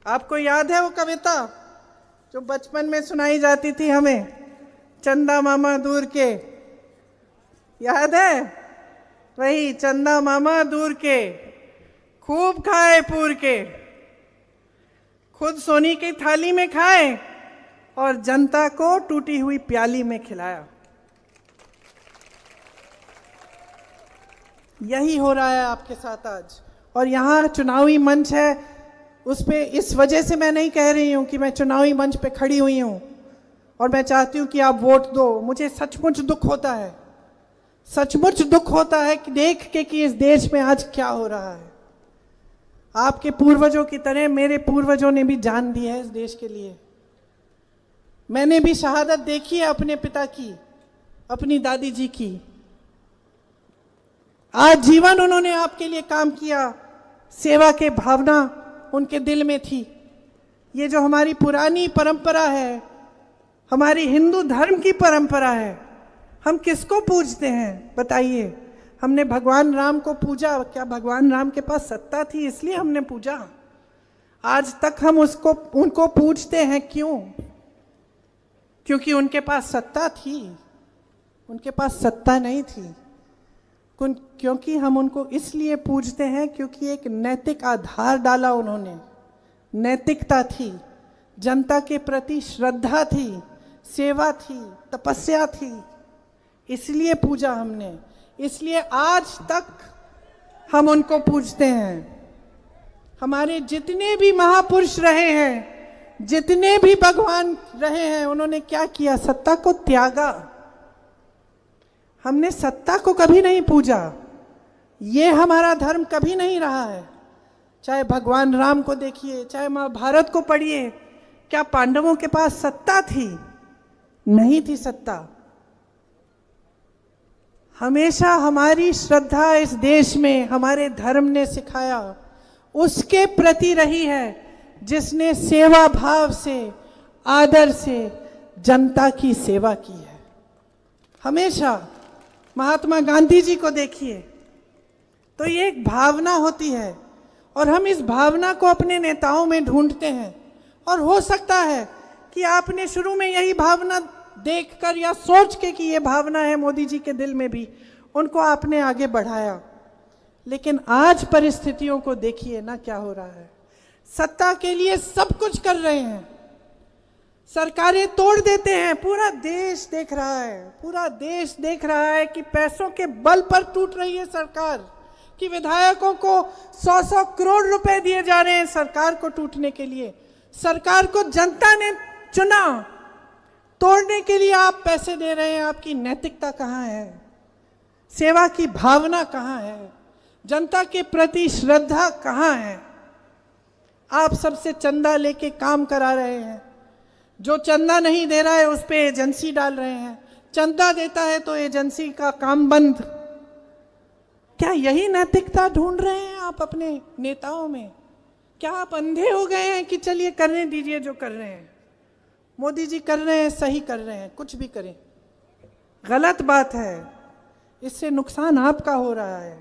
आपको याद है वो कविता जो बचपन में सुनाई जाती थी हमें, चंदा मामा दूर के? याद है? वही चंदा मामा दूर के, खूब खाए पूर के, खुद सोनी की थाली में खाए और जनता को टूटी हुई प्याली में खिलाया। यही हो रहा है आपके साथ आज। और यहाँ चुनावी मंच है, उस पे इस वजह से मैं नहीं कह रही हूँ कि मैं चुनावी मंच पे खड़ी हुई हूँ और मैं चाहती हूँ कि आप वोट दो। मुझे सचमुच दुख होता है, सचमुच दुख होता है कि देख के कि इस देश में आज क्या हो रहा है। आपके पूर्वजों की तरह मेरे पूर्वजों ने भी जान दी है इस देश के लिए। मैंने भी शहादत देखी है अपने पिता की, अपनी दादी जी की। आज जीवन उन्होंने आपके लिए काम किया, सेवा के भावना उनके दिल में थी। ये जो हमारी पुरानी परंपरा है, हमारी हिंदू धर्म की परंपरा है, हम किसको पूजते हैं बताइए? हमने भगवान राम को पूजा, क्या भगवान राम के पास सत्ता थी इसलिए हमने पूजा? आज तक हम उनको पूजते हैं, क्यों? क्योंकि उनके पास सत्ता थी? उनके पास सत्ता नहीं थी। क्योंकि हम उनको इसलिए पूजते हैं क्योंकि एक नैतिक आधार डाला उन्होंने। नैतिकता थी, जनता के प्रति श्रद्धा थी, सेवा थी, तपस्या थी, इसलिए पूजा हमने। इसलिए आज तक हम उनको पूजते हैं। हमारे जितने भी महापुरुष रहे हैं, जितने भी भगवान रहे हैं, उन्होंने क्या किया? सत्ता को त्यागा। हमने सत्ता को कभी नहीं पूजा। ये हमारा धर्म कभी नहीं रहा है। चाहे भगवान राम को देखिए, चाहे महाभारत को पढ़िए, क्या पांडवों के पास सत्ता थी? नहीं थी सत्ता। हमेशा हमारी श्रद्धा इस देश में हमारे धर्म ने सिखाया उसके प्रति रही है जिसने सेवा भाव से, आदर से जनता की सेवा की है। हमेशा महात्मा गांधी जी को देखिए, तो ये एक भावना होती है और हम इस भावना को अपने नेताओं में ढूंढते हैं। और हो सकता है कि आपने शुरू में यही भावना देखकर या सोच के कि ये भावना है मोदी जी के दिल में भी, उनको आपने आगे बढ़ाया। लेकिन आज परिस्थितियों को देखिए ना, क्या हो रहा है। सत्ता के लिए सब कुछ कर रहे हैं, सरकारें तोड़ देते हैं। पूरा देश देख रहा है, पूरा देश देख रहा है कि पैसों के बल पर टूट रही है सरकार, कि विधायकों को 100-100 करोड़ रुपए दिए जा रहे हैं सरकार को टूटने के लिए। सरकार को जनता ने चुना, तोड़ने के लिए आप पैसे दे रहे हैं। आपकी नैतिकता कहाँ है? सेवा की भावना कहाँ है? जनता के प्रति श्रद्धा कहाँ है? आप सबसे चंदा लेके काम करा रहे हैं। जो चंदा नहीं दे रहा है उस पे एजेंसी डाल रहे हैं, चंदा देता है तो एजेंसी का काम बंद। क्या यही नैतिकता ढूंढ रहे हैं आप अपने नेताओं में? क्या आप अंधे हो गए हैं कि चलिए करने दीजिए जो कर रहे हैं? मोदी जी कर रहे हैं, सही कर रहे हैं, कुछ भी करें, गलत बात है। इससे नुकसान आपका हो रहा है,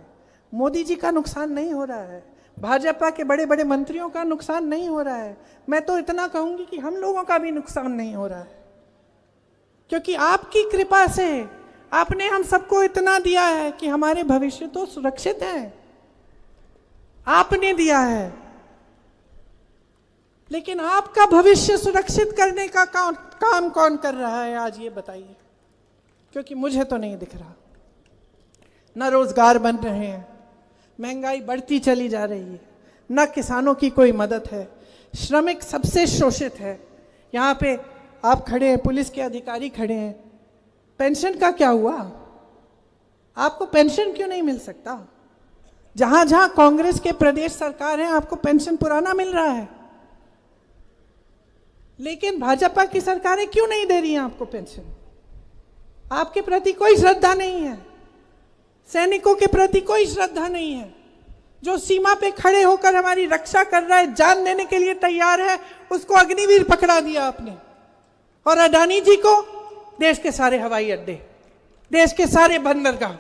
मोदी जी का नुकसान नहीं हो रहा है, भाजपा के बड़े बड़े मंत्रियों का नुकसान नहीं हो रहा है। मैं तो इतना कहूंगी कि हम लोगों का भी नुकसान नहीं हो रहा है, क्योंकि आपकी कृपा से आपने हम सबको इतना दिया है कि हमारे भविष्य तो सुरक्षित है, आपने दिया है। लेकिन आपका भविष्य सुरक्षित करने का काम कौन कर रहा है आज, ये बताइए? क्योंकि मुझे तो नहीं दिख रहा। न रोजगार बन रहे हैं, महंगाई बढ़ती चली जा रही है, न किसानों की कोई मदद है, श्रमिक सबसे शोषित है। यहाँ पे आप खड़े हैं, पुलिस के अधिकारी खड़े हैं, पेंशन का क्या हुआ? आपको पेंशन क्यों नहीं मिल सकता? जहां जहां कांग्रेस के प्रदेश सरकार है, आपको पेंशन पुराना मिल रहा है, लेकिन भाजपा की सरकारें क्यों नहीं दे रही हैं आपको पेंशन? आपके प्रति कोई श्रद्धा नहीं है, सैनिकों के प्रति कोई श्रद्धा नहीं है। जो सीमा पे खड़े होकर हमारी रक्षा कर रहा है, जान देने के लिए तैयार है, उसको अग्निवीर पकड़ा दिया आपने। और अडानी जी को देश के सारे हवाई अड्डे, देश के सारे बंदरगाह,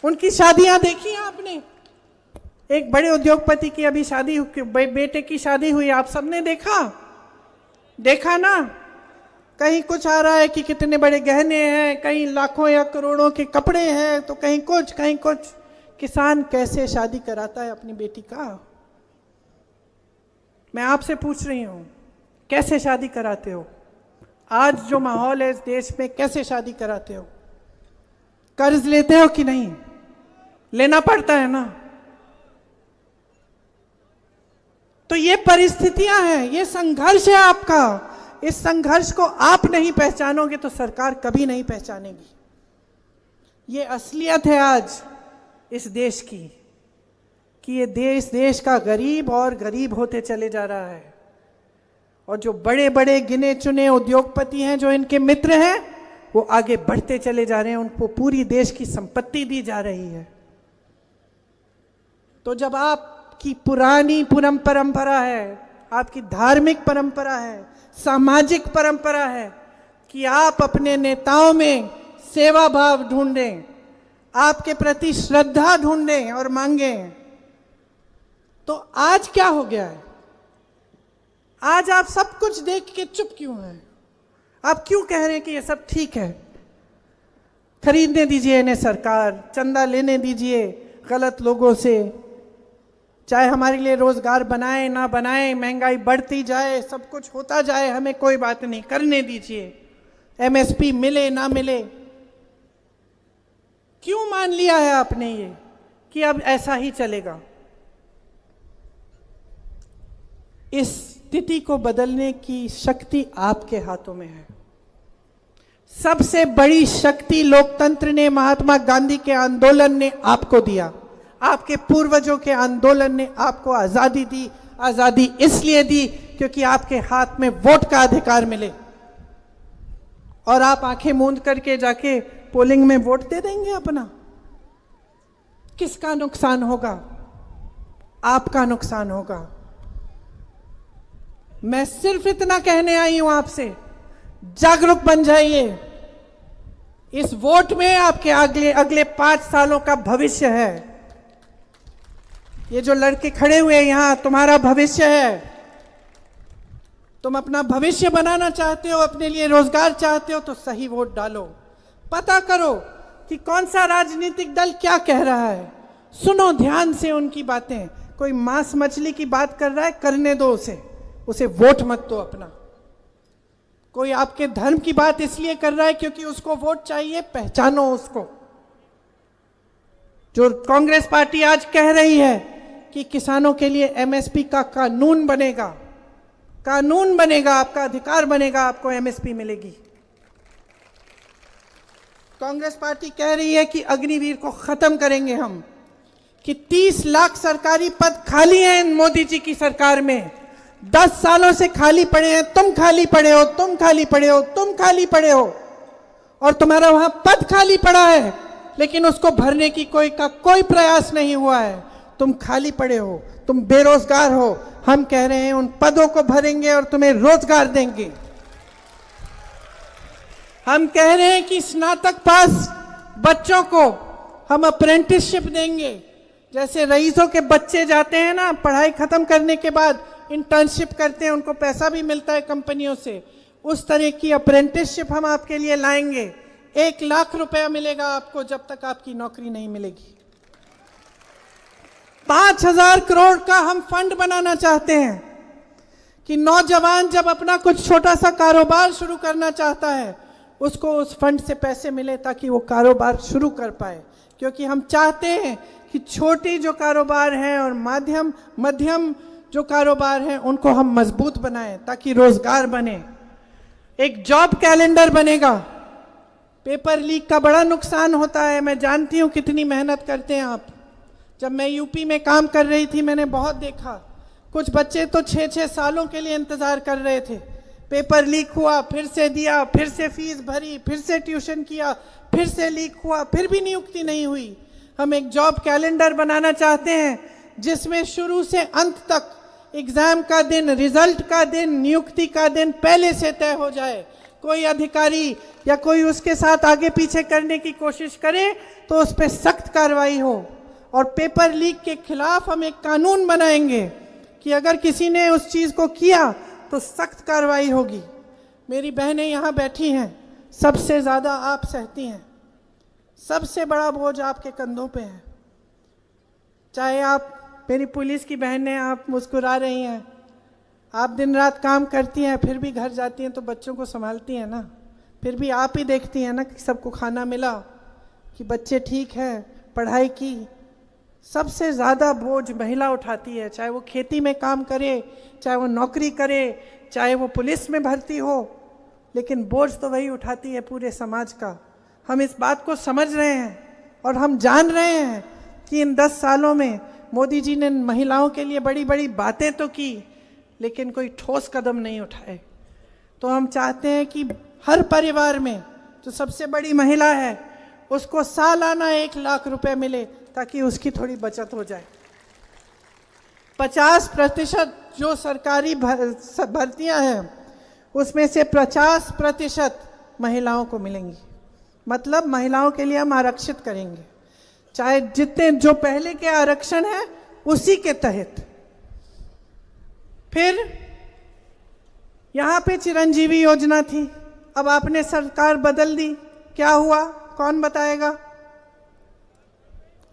उनकी शादियां देखी आपने? एक बड़े उद्योगपति की अभी शादी, बेटे की शादी हुई, आप सबने देखा ना। कहीं कुछ आ रहा है कि कितने बड़े गहने हैं, कहीं लाखों या करोड़ों के कपड़े हैं, तो कहीं कुछ। किसान कैसे शादी कराता है अपनी बेटी का? मैं आपसे पूछ रही हूं, कैसे शादी कराते हो? आज जो माहौल है इस देश में, कैसे शादी कराते हो? कर्ज लेते हो कि नहीं? लेना पड़ता है ना। तो ये परिस्थितियां हैं, ये संघर्ष है आपका। इस संघर्ष को आप नहीं पहचानोगे तो सरकार कभी नहीं पहचानेगी। ये असलियत है आज इस देश की, कि ये देश का गरीब और गरीब होते चले जा रहा है। और जो बड़े बड़े गिने चुने उद्योगपति हैं, जो इनके मित्र हैं, वो आगे बढ़ते चले जा रहे हैं, उनको पूरी देश की संपत्ति दी जा रही है। तो जब आपकी पुरानी परंपरा है, आपकी धार्मिक परंपरा है, सामाजिक परंपरा है कि आप अपने नेताओं में सेवा भाव ढूंढें, आपके प्रति श्रद्धा ढूंढें और मांगें, तो आज क्या हो गया है? आज आप सब कुछ देख के चुप क्यों हैं? आप क्यों कह रहे हैं कि ये सब ठीक है? खरीदने दीजिए इन्हें सरकार, चंदा लेने दीजिए गलत लोगों से, चाहे हमारे लिए रोजगार बनाए ना बनाए, महंगाई बढ़ती जाए, सब कुछ होता जाए, हमें कोई बात नहीं, करने दीजिए, एमएसपी मिले ना मिले। क्यों मान लिया है आपने ये कि अब ऐसा ही चलेगा? इस स्थिति को बदलने की शक्ति आपके हाथों में है। सबसे बड़ी शक्ति लोकतंत्र ने, महात्मा गांधी के आंदोलन ने आपको दिया। आपके पूर्वजों के आंदोलन ने आपको आजादी दी। आजादी इसलिए दी क्योंकि आपके हाथ में वोट का अधिकार मिले, और आप आंखें मूंद करके जाके पोलिंग में वोट दे देंगे अपना। किसका नुकसान होगा? आपका नुकसान होगा। मैं सिर्फ इतना कहने आई हूं आपसे, जागरूक बन जाइए। इस वोट में आपके अगले 5 सालों का भविष्य है। ये जो लड़के खड़े हुए हैं यहां, तुम्हारा भविष्य है। तुम अपना भविष्य बनाना चाहते हो, अपने लिए रोजगार चाहते हो, तो सही वोट डालो। पता करो कि कौन सा राजनीतिक दल क्या कह रहा है, सुनो ध्यान से उनकी बातें। कोई मांस मछली की बात कर रहा है, करने दो उसे वोट मत दो अपना। कोई आपके धर्म की बात इसलिए कर रहा है क्योंकि उसको वोट चाहिए, पहचानो उसको। जो कांग्रेस पार्टी आज कह रही है कि किसानों के लिए एमएसपी का कानून बनेगा, आपका अधिकार बनेगा, आपको एमएसपी मिलेगी। कांग्रेस पार्टी कह रही है कि अग्निवीर को खत्म करेंगे हम, कि 30 लाख सरकारी पद खाली हैं मोदी जी की सरकार में। 10 सालों से खाली पड़े हैं, तुम खाली पड़े हो, तुम खाली पड़े हो, तुम खाली पड़े हो, और तुम्हारा वहां पद खाली पड़ा है, लेकिन उसको भरने की कोई प्रयास नहीं हुआ है। तुम खाली पड़े हो, तुम बेरोजगार हो। हम कह रहे हैं उन पदों को भरेंगे और तुम्हें रोजगार देंगे। हम कह रहे हैं कि स्नातक पास बच्चों को हम अप्रेंटिसशिप देंगे। जैसे रईसों के बच्चे जाते हैं ना, पढ़ाई खत्म करने के बाद इंटर्नशिप करते हैं, उनको पैसा भी मिलता है कंपनियों से, उस तरह की अप्रेंटिसशिप हम आपके लिए लाएंगे। 1 लाख रुपया मिलेगा आपको जब तक आपकी नौकरी नहीं मिलेगी। 5,000 करोड़ का हम फंड बनाना चाहते हैं कि नौजवान जब अपना कुछ छोटा सा कारोबार शुरू करना चाहता है, उसको उस फंड से पैसे मिले ताकि वो कारोबार शुरू कर पाए। क्योंकि हम चाहते हैं कि छोटी जो कारोबार हैं और मध्यम जो कारोबार हैं उनको हम मजबूत बनाएं ताकि रोजगार बने। एक जॉब कैलेंडर बनेगा। पेपर लीक का बड़ा नुकसान होता है, मैं जानती हूँ कितनी मेहनत करते हैं आप। जब मैं यूपी में काम कर रही थी मैंने बहुत देखा, कुछ बच्चे तो 6-6 सालों के लिए इंतजार कर रहे थे। पेपर लीक हुआ, फिर से दिया, फिर से फीस भरी, फिर से ट्यूशन किया, फिर से लीक हुआ, फिर भी नियुक्ति नहीं हुई। हम एक जॉब कैलेंडर बनाना चाहते हैं जिसमें शुरू से अंत तक एग्जाम का दिन, रिजल्ट का दिन, नियुक्ति का दिन पहले से तय हो जाए। कोई अधिकारी या कोई उसके साथ आगे पीछे करने की कोशिश करे तो उस पर सख्त कार्रवाई हो। और पेपर लीक के खिलाफ हम एक कानून बनाएंगे कि अगर किसी ने उस चीज़ को किया तो सख्त कार्रवाई होगी। मेरी बहनें यहाँ बैठी हैं, सबसे ज़्यादा आप सहती हैं, सबसे बड़ा बोझ आपके कंधों पे है। चाहे आप मेरी पुलिस की बहनें, आप मुस्कुरा रही हैं, आप दिन रात काम करती हैं, फिर भी घर जाती हैं तो बच्चों को संभालती हैं ना, फिर भी आप ही देखती हैं ना कि सबको खाना मिला, कि बच्चे ठीक हैं, पढ़ाई की। सबसे ज़्यादा बोझ महिला उठाती है, चाहे वो खेती में काम करे, चाहे वो नौकरी करे, चाहे वो पुलिस में भर्ती हो, लेकिन बोझ तो वही उठाती है पूरे समाज का। हम इस बात को समझ रहे हैं और हम जान रहे हैं कि इन 10 सालों में मोदी जी ने महिलाओं के लिए बड़ी बड़ी बातें तो की, लेकिन कोई ठोस कदम नहीं उठाए। तो हम चाहते हैं कि हर परिवार में जो सबसे बड़ी महिला है उसको सालाना 1 लाख रुपए मिले, ताकि उसकी थोड़ी बचत हो जाए। 50% जो सरकारी भर्तियां हैं उसमें से 50% महिलाओं को मिलेंगी। मतलब महिलाओं के लिए हम आरक्षित करेंगे, चाहे जितने जो पहले के आरक्षण है उसी के तहत। फिर यहाँ पे चिरंजीवी योजना थी, अब आपने सरकार बदल दी, क्या हुआ कौन बताएगा?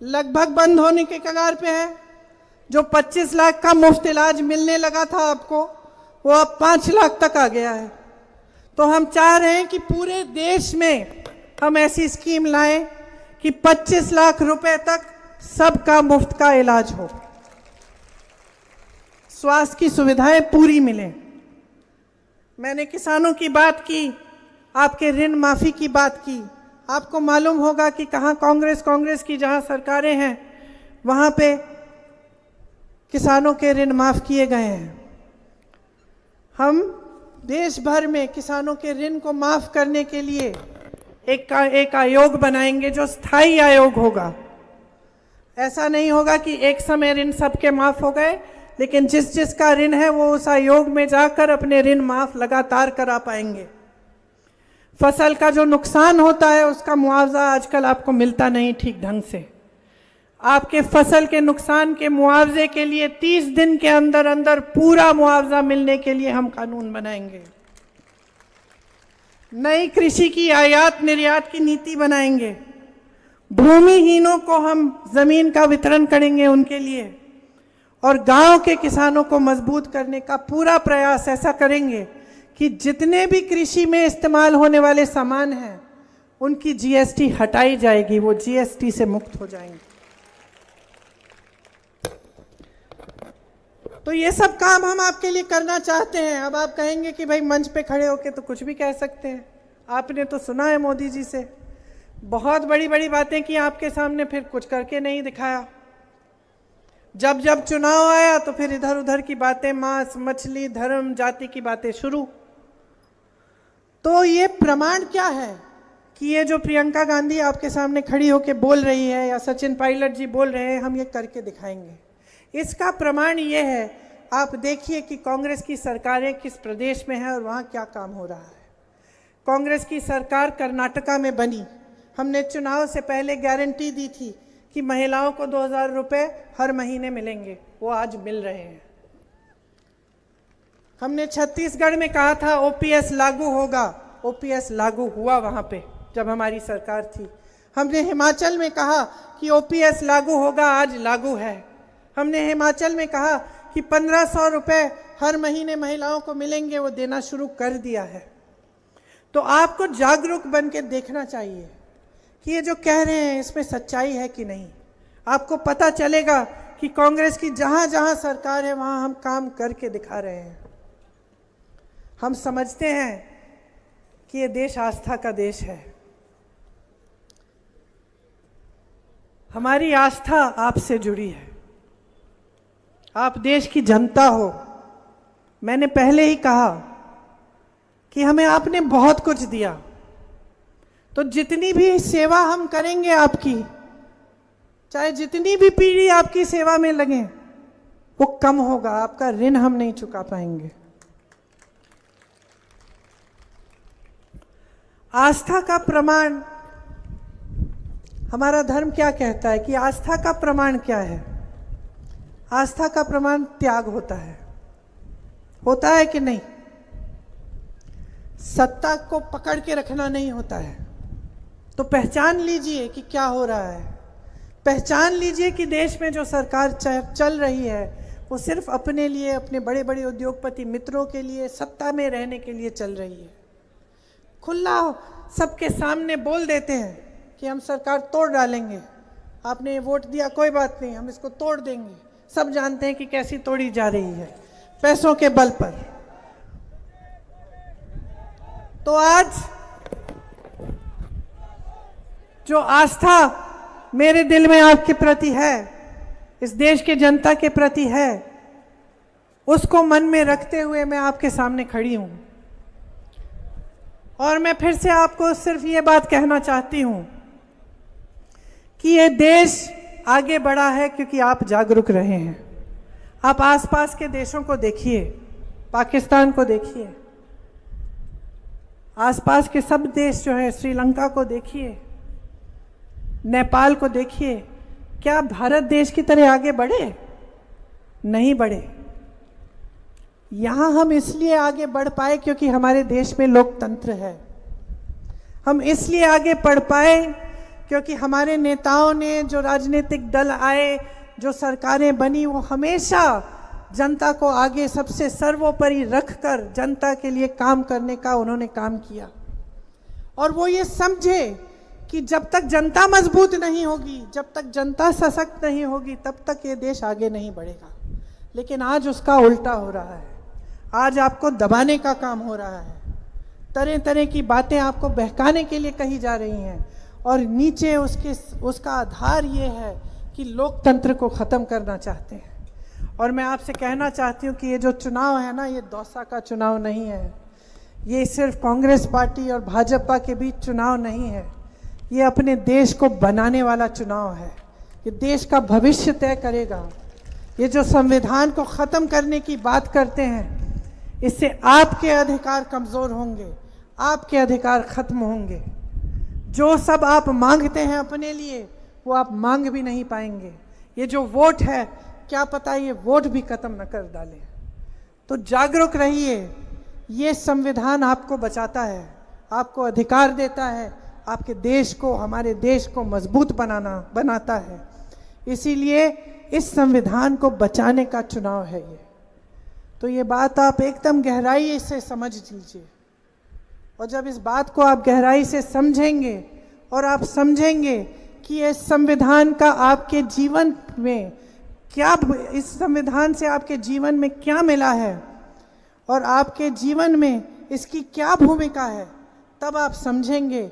लगभग बंद होने के कगार पे है। जो 25 लाख का मुफ्त इलाज मिलने लगा था आपको, वो अब 5 लाख तक आ गया है। तो हम चाह रहे हैं कि पूरे देश में हम ऐसी स्कीम लाएं कि 25 लाख रुपए तक सबका मुफ्त का इलाज हो, स्वास्थ्य की सुविधाएं पूरी मिलें। मैंने किसानों की बात की, आपके ऋण माफी की बात की। आपको मालूम होगा कि कहाँ कांग्रेस की जहाँ सरकारें हैं वहाँ पे किसानों के ऋण माफ किए गए हैं। हम देश भर में किसानों के ऋण को माफ करने के लिए एक आयोग बनाएंगे जो स्थायी आयोग होगा। ऐसा नहीं होगा कि एक समय ऋण सबके माफ हो गए, लेकिन जिसका ऋण है वो उस आयोग में जाकर अपने ऋण माफ लगातार करा पाएंगे। फसल का जो नुकसान होता है उसका मुआवजा आजकल आपको मिलता नहीं ठीक ढंग से। आपके फसल के नुकसान के मुआवजे के लिए 30 दिन के अंदर अंदर पूरा मुआवजा मिलने के लिए हम कानून बनाएंगे। नई कृषि की आयात निर्यात की नीति बनाएंगे। भूमिहीनों को हम जमीन का वितरण करेंगे उनके लिए, और गांव के किसानों को मजबूत करने का पूरा प्रयास ऐसा करेंगे कि जितने भी कृषि में इस्तेमाल होने वाले सामान हैं उनकी जीएसटी हटाई जाएगी, वो जीएसटी से मुक्त हो जाएंगे। तो ये सब काम हम आपके लिए करना चाहते हैं। अब आप कहेंगे कि भाई मंच पे खड़े होके तो कुछ भी कह सकते हैं, आपने तो सुना है मोदी जी से बहुत बड़ी बड़ी बातें की आपके सामने, फिर कुछ करके नहीं दिखाया। जब जब चुनाव आया तो फिर इधर उधर की बातें, मांस मछली धर्म जाति की बातें शुरू। तो ये प्रमाण क्या है कि ये जो प्रियंका गांधी आपके सामने खड़ी होकर बोल रही है या सचिन पायलट जी बोल रहे हैं, हम ये करके दिखाएंगे। इसका प्रमाण ये है, आप देखिए कि कांग्रेस की सरकारें किस प्रदेश में है और वहाँ क्या काम हो रहा है। कांग्रेस की सरकार कर्नाटका में बनी, हमने चुनाव से पहले गारंटी दी थी कि महिलाओं को 2000 रुपये हर महीने मिलेंगे, वो आज मिल रहे हैं। हमने छत्तीसगढ़ में कहा था ओपीएस लागू होगा, ओपीएस लागू हुआ वहाँ पे जब हमारी सरकार थी। हमने हिमाचल में कहा कि ओपीएस लागू होगा, आज लागू है। हमने हिमाचल में कहा कि 1500 रुपये हर महीने महिलाओं को मिलेंगे, वो देना शुरू कर दिया है। तो आपको जागरूक बन के देखना चाहिए कि ये जो कह रहे हैं इसमें सच्चाई है कि नहीं। आपको पता चलेगा कि कांग्रेस की जहाँ जहाँ सरकार है वहाँ हम काम करके दिखा रहे हैं। हम समझते हैं कि ये देश आस्था का देश है। हमारी आस्था आपसे जुड़ी है, आप देश की जनता हो। मैंने पहले ही कहा कि हमें आपने बहुत कुछ दिया, तो जितनी भी सेवा हम करेंगे आपकी, चाहे जितनी भी पीढ़ी आपकी सेवा में लगे, वो कम होगा। आपका ऋण हम नहीं चुका पाएंगे। आस्था का प्रमाण हमारा धर्म क्या कहता है कि आस्था का प्रमाण क्या है? आस्था का प्रमाण त्याग होता है कि नहीं? सत्ता को पकड़ के रखना नहीं होता है। तो पहचान लीजिए कि क्या हो रहा है। पहचान लीजिए कि देश में जो सरकार चल रही है वो सिर्फ अपने लिए, अपने बड़े बड़े उद्योगपति मित्रों के लिए, सत्ता में रहने के लिए चल रही है। खुला सबके सामने बोल देते हैं कि हम सरकार तोड़ डालेंगे, आपने वोट दिया कोई बात नहीं, हम इसको तोड़ देंगे। सब जानते हैं कि कैसी तोड़ी जा रही है, पैसों के बल पर। तो आज जो आस्था मेरे दिल में आपके प्रति है, इस देश के जनता के प्रति है, उसको मन में रखते हुए मैं आपके सामने खड़ी हूं। और मैं फिर से आपको सिर्फ ये बात कहना चाहती हूं कि ये देश आगे बढ़ा है क्योंकि आप जागरूक रहे हैं। आप आसपास के देशों को देखिए, पाकिस्तान को देखिए, आसपास के सब देश जो है, श्रीलंका को देखिए, नेपाल को देखिए। क्या भारत देश की तरह आगे बढ़े? नहीं बढ़े। यहां हम इसलिए आगे बढ़ पाए क्योंकि हमारे देश में लोकतंत्र है। हम इसलिए आगे बढ़ पाए क्योंकि हमारे नेताओं ने, जो राजनीतिक दल आए, जो सरकारें बनी, वो हमेशा जनता को आगे सबसे सर्वोपरि रखकर जनता के लिए काम करने का उन्होंने काम किया। और वो ये समझे कि जब तक जनता मजबूत नहीं होगी, जब तक जनता सशक्त नहीं होगी, तब तक ये देश आगे नहीं बढ़ेगा। लेकिन आज उसका उल्टा हो रहा है। आज आपको दबाने का काम हो रहा है। तरह तरह की बातें आपको बहकाने के लिए कही जा रही हैं और नीचे उसका आधार ये है कि लोकतंत्र को ख़त्म करना चाहते हैं। और मैं आपसे कहना चाहती हूँ कि ये जो चुनाव है ना, ये दौसा का चुनाव नहीं है। ये सिर्फ कांग्रेस पार्टी और भाजपा के बीच चुनाव नहीं है। ये अपने देश को बनाने वाला चुनाव है। ये देश का भविष्य तय करेगा। ये जो संविधान को ख़त्म करने की बात करते हैं, इससे आपके अधिकार कमज़ोर होंगे, आपके अधिकार खत्म होंगे। जो सब आप मांगते हैं अपने लिए, वो आप मांग भी नहीं पाएंगे। ये जो वोट है, क्या पता ये वोट भी खत्म न कर डाले। तो जागरूक रहिए। ये संविधान आपको बचाता है, आपको अधिकार देता है, आपके देश को, हमारे देश को मजबूत बनाता है। इसीलिए इस संविधान को बचाने का चुनाव है ये। तो ये बात आप एकदम गहराई से समझ लीजिए। और जब इस बात को आप गहराई से समझेंगे और आप समझेंगे कि इस संविधान का आपके जीवन में क्या, इस संविधान से आपके जीवन में क्या मिला है और आपके जीवन में इसकी क्या भूमिका है, तब आप समझेंगे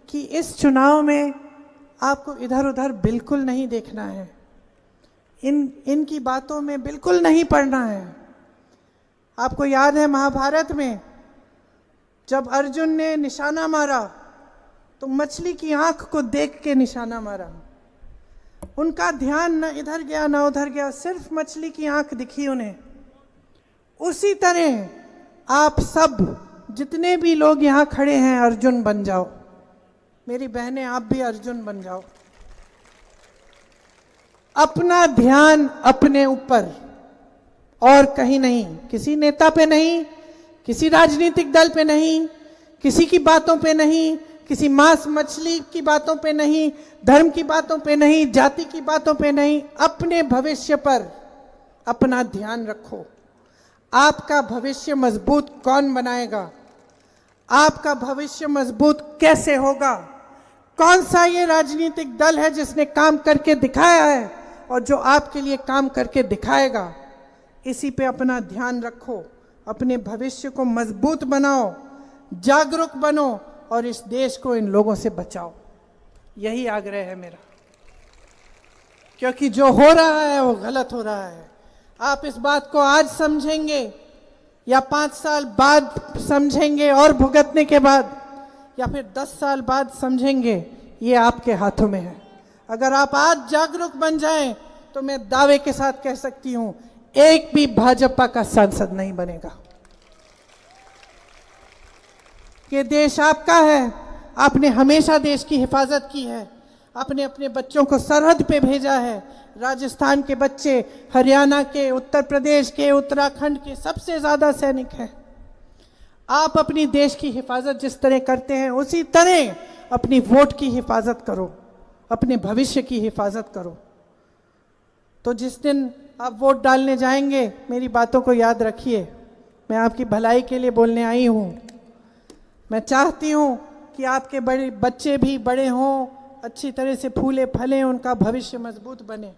कि इस चुनाव में आपको इधर उधर बिल्कुल नहीं देखना है। इनकी बातों में बिल्कुल नहीं पड़ना है। आपको याद है महाभारत में जब अर्जुन ने निशाना मारा तो मछली की आंख को देख के निशाना मारा। उनका ध्यान न इधर गया न उधर गया, सिर्फ मछली की आंख दिखी उन्हें। उसी तरह आप सब जितने भी लोग यहाँ खड़े हैं, अर्जुन बन जाओ। मेरी बहनें, आप भी अर्जुन बन जाओ। अपना ध्यान अपने ऊपर और कहीं नहीं, किसी नेता पे नहीं, किसी राजनीतिक दल पे नहीं, किसी की बातों पे नहीं, किसी मांस मछली की बातों पे नहीं, धर्म की बातों पे नहीं, जाति की बातों पे नहीं, अपने भविष्य पर अपना ध्यान रखो। आपका भविष्य मजबूत कौन बनाएगा? आपका भविष्य मजबूत कैसे होगा? कौन सा ये राजनीतिक दल है जिसने काम करके दिखाया है और जो आपके लिए काम करके दिखाएगा? इसी पे अपना ध्यान रखो। अपने भविष्य को मजबूत बनाओ, जागरूक बनो और इस देश को इन लोगों से बचाओ। यही आग्रह है मेरा, क्योंकि जो हो रहा है वो गलत हो रहा है। आप इस बात को आज समझेंगे या 5 साल बाद समझेंगे और भुगतने के बाद, या फिर 10 साल बाद समझेंगे, ये आपके हाथों में है। अगर आप आज जागरूक बन जाएं तो मैं दावे के साथ कह सकती हूं, एक भी भाजपा का सांसद नहीं बनेगा। ये देश आपका है, आपने हमेशा देश की हिफाजत की है, अपने अपने बच्चों को सरहद पे भेजा है। राजस्थान के बच्चे, हरियाणा के, उत्तर प्रदेश के, उत्तराखंड के सबसे ज़्यादा सैनिक हैं। आप अपनी देश की हिफाजत जिस तरह करते हैं उसी तरह अपनी वोट की हिफाजत करो, अपने भविष्य की हिफाजत करो। तो जिस दिन आप वोट डालने जाएंगे मेरी बातों को याद रखिए। मैं आपकी भलाई के लिए बोलने आई हूँ। मैं चाहती हूँ कि आपके बड़े बच्चे भी बड़े हों, अच्छी तरह से फूले फलें, उनका भविष्य मजबूत बने।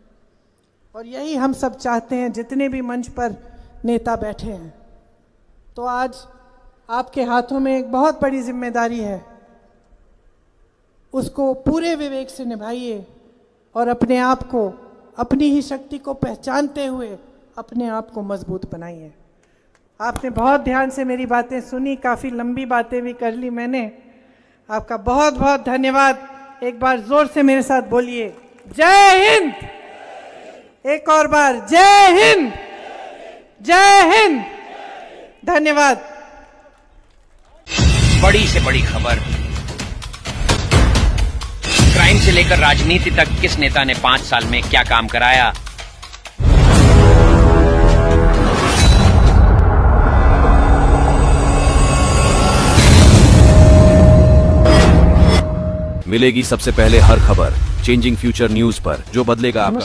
और यही हम सब चाहते हैं जितने भी मंच पर नेता बैठे हैं। तो आज आपके हाथों में एक बहुत बड़ी जिम्मेदारी है, उसको पूरे विवेक से निभाइए और अपने आप को, अपनी ही शक्ति को पहचानते हुए अपने आप को मजबूत बनाइए। आपने बहुत ध्यान से मेरी बातें सुनी, काफ़ी लंबी बातें भी कर ली मैंने। आपका बहुत बहुत धन्यवाद। एक बार जोर से मेरे साथ बोलिए, जय हिंद। एक और बार, जय हिंद, जय हिंद। धन्यवाद। बड़ी से बड़ी खबर, क्राइम से लेकर राजनीति तक किस नेता ने 5 साल में क्या काम कराया। मिलेगी सबसे पहले हर खबर चेंजिंग फ्यूचर न्यूज पर, जो बदलेगा आपका